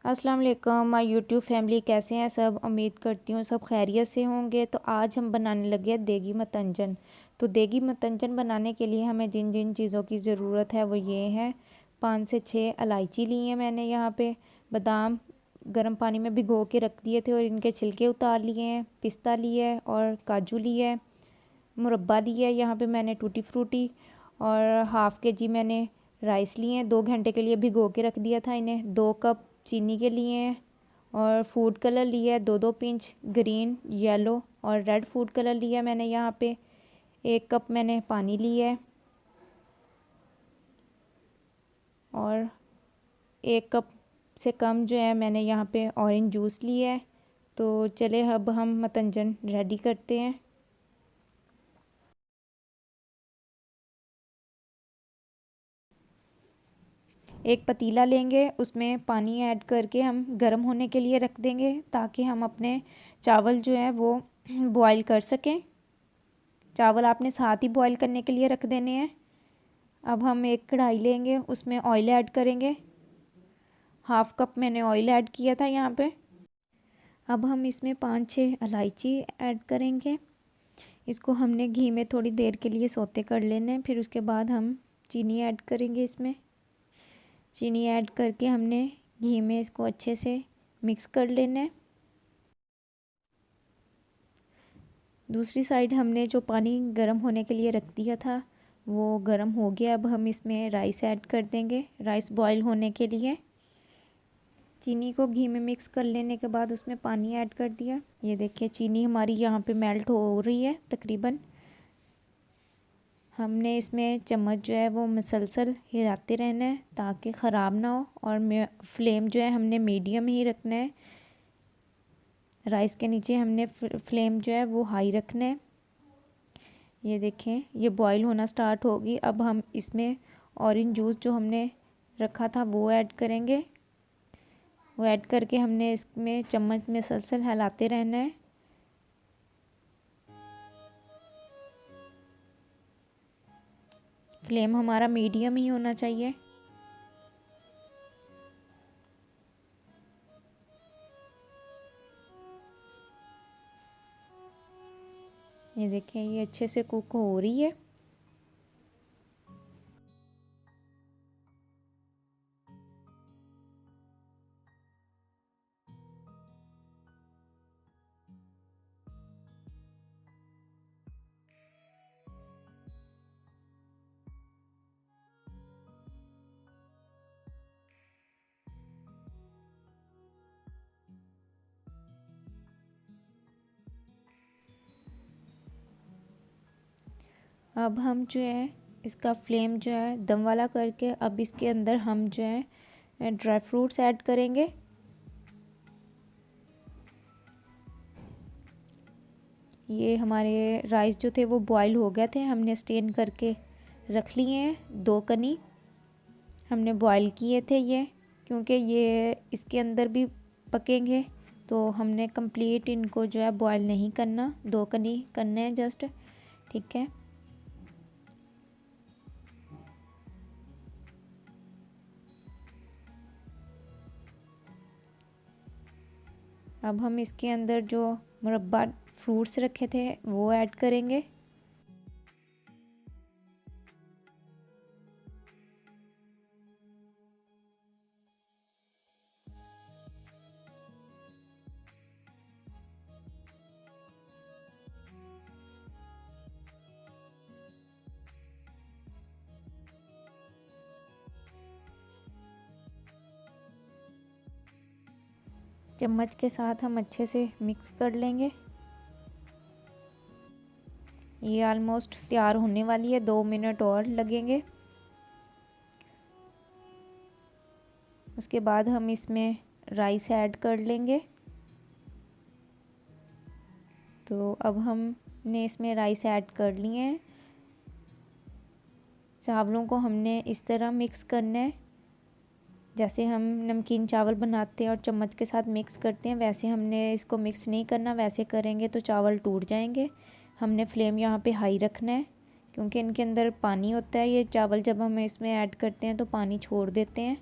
अस्सलाम वालेकुम my YouTube family, कैसे हैं सब। उम्मीद करती हूँ सब खैरियत से होंगे। तो आज हम बनाने लगे हैं देगी मतंजन। तो देगी मतंजन बनाने के लिए हमें जिन जिन चीज़ों की ज़रूरत है वो ये है। 5 से 6 इलायची ली है मैंने यहाँ पे। बादाम गर्म पानी में भिगो के रख दिए थे और इनके छिलके उतार लिए हैं। पिस्ता लिया है और काजू लिया है। मुरब्बा लिया है यहाँ पे मैंने टूटी फ्रूटी। और हाफ़ के जी मैंने राइस लिए हैं। 2 घंटे के लिए भिगो के रख दिया था इन्हें। 2 कप चीनी के लिए हैं। और फूड कलर लिया है 2-2 पिंच, ग्रीन, येलो और रेड फूड कलर लिया मैंने यहाँ पे। 1 कप मैंने पानी लिया है और 1 कप से कम जो है मैंने यहाँ पे ऑरेंज जूस लिया है। तो चले अब हम मतंजन रेडी करते हैं। एक पतीला लेंगे, उसमें पानी ऐड करके हम गर्म होने के लिए रख देंगे ताकि हम अपने चावल जो है वो बॉईल कर सकें। चावल आपने साथ ही बॉईल करने के लिए रख देने हैं। अब हम एक कढ़ाई लेंगे, उसमें ऑयल ऐड करेंगे। 1/2 कप मैंने ऑयल ऐड किया था यहाँ पे। अब हम इसमें 5-6 इलायची ऐड करेंगे। इसको हमने घी में थोड़ी देर के लिए सौते कर लेना है। फिर उसके बाद हम चीनी ऐड करेंगे इसमें। चीनी ऐड करके हमने घी में इसको अच्छे से मिक्स कर लेना है। दूसरी साइड हमने जो पानी गर्म होने के लिए रख दिया था वो गर्म हो गया। अब हम इसमें राइस ऐड कर देंगे, राइस बॉईल होने के लिए। चीनी को घी में मिक्स कर लेने के बाद उसमें पानी ऐड कर दिया। ये देखिए चीनी हमारी यहाँ पे मेल्ट हो रही है तकरीबन। हमने इसमें चम्मच जो है वो मुसलसल हिलाते रहना है ताकि ख़राब ना हो। और फ्लेम जो है हमने मीडियम ही रखना है। राइस के नीचे हमने फ्लेम जो है वो हाई रखना है। ये देखें ये बॉईल होना स्टार्ट होगी। अब हम इसमें ऑरेंज जूस जो हमने रखा था वो ऐड करेंगे। वो ऐड करके हमने इसमें चम्मच में मुसलसल हिलाते रहना है। फ्लेम हमारा मीडियम ही होना चाहिए। ये देखें ये अच्छे से कुक हो रही है। अब हम जो है इसका फ्लेम जो है दम वाला करके अब इसके अंदर हम जो है ड्राई फ्रूट्स ऐड करेंगे। ये हमारे राइस जो थे वो बॉईल हो गए थे, हमने स्टेन करके रख लिए हैं। 2 कनी हमने बॉईल किए थे ये, क्योंकि ये इसके अंदर भी पकेंगे तो हमने कंप्लीट इनको जो है बॉईल नहीं करना, 2 कनी करना है जस्ट। ठीक है। अब हम इसके अंदर जो मुरब्बा फ्रूट्स रखे थे वो ऐड करेंगे। चम्मच के साथ हम अच्छे से मिक्स कर लेंगे। ये ऑलमोस्ट तैयार होने वाली है, 2 मिनट और लगेंगे। उसके बाद हम इसमें राइस ऐड कर लेंगे। तो अब हमने इसमें राइस ऐड कर लिए हैं। चावलों को हमने इस तरह मिक्स करना है जैसे हम नमकीन चावल बनाते हैं और चम्मच के साथ मिक्स करते हैं, वैसे हमने इसको मिक्स नहीं करना। वैसे करेंगे तो चावल टूट जाएंगे। हमने फ्लेम यहाँ पे हाई रखना है क्योंकि इनके अंदर पानी होता है। ये चावल जब हम इसमें ऐड करते हैं तो पानी छोड़ देते हैं।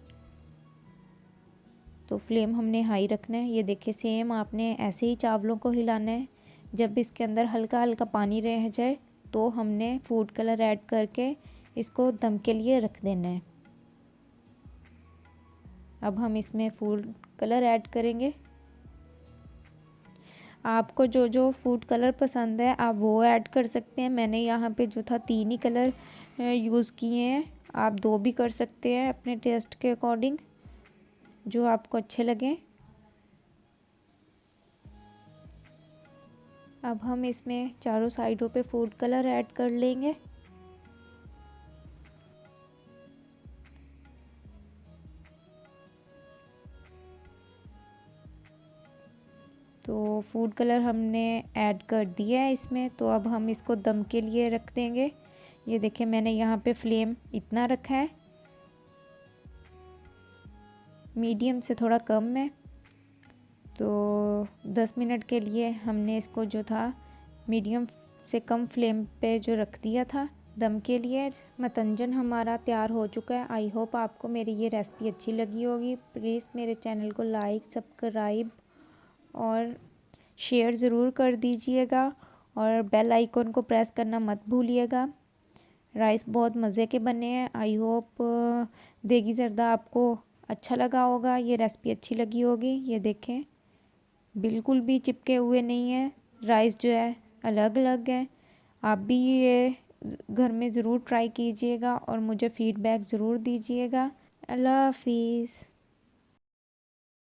तो फ्लेम हमने हाई रखना है। ये देखिए सेम आपने ऐसे ही चावलों को हिलाना है। जब इसके अंदर हल्का हल्का पानी रह जाए तो हमने फूड कलर ऐड करके इसको दम के लिए रख देना है। अब हम इसमें फूड कलर ऐड करेंगे। आपको जो जो फूड कलर पसंद है आप वो ऐड कर सकते हैं। मैंने यहाँ पे जो था 3 ही कलर यूज़ किए हैं। आप 2 भी कर सकते हैं अपने टेस्ट के अकॉर्डिंग, जो आपको अच्छे लगें। अब हम इसमें चारों साइडों पे फूड कलर ऐड कर लेंगे। तो फूड कलर हमने ऐड कर दिया है इसमें। तो अब हम इसको दम के लिए रख देंगे। ये देखिए मैंने यहाँ पे फ्लेम इतना रखा है, मीडियम से थोड़ा कम है। तो 10 मिनट के लिए हमने इसको जो था मीडियम से कम फ्लेम पे जो रख दिया था दम के लिए। मतंजन हमारा तैयार हो चुका है। आई होप आपको मेरी ये रेसिपी अच्छी लगी होगी। प्लीज़ मेरे चैनल को लाइक, सब्सक्राइब और शेयर ज़रूर कर दीजिएगा और बेल आइकॉन को प्रेस करना मत भूलिएगा। राइस बहुत मज़े के बने हैं। आई होप देगी ज़र्दा आपको अच्छा लगा होगा, ये रेसिपी अच्छी लगी होगी। ये देखें बिल्कुल भी चिपके हुए नहीं है, राइस जो है अलग अलग है। आप भी ये घर में ज़रूर ट्राई कीजिएगा और मुझे फ़ीडबैक ज़रूर दीजिएगा। अल्लाह हाफिज़।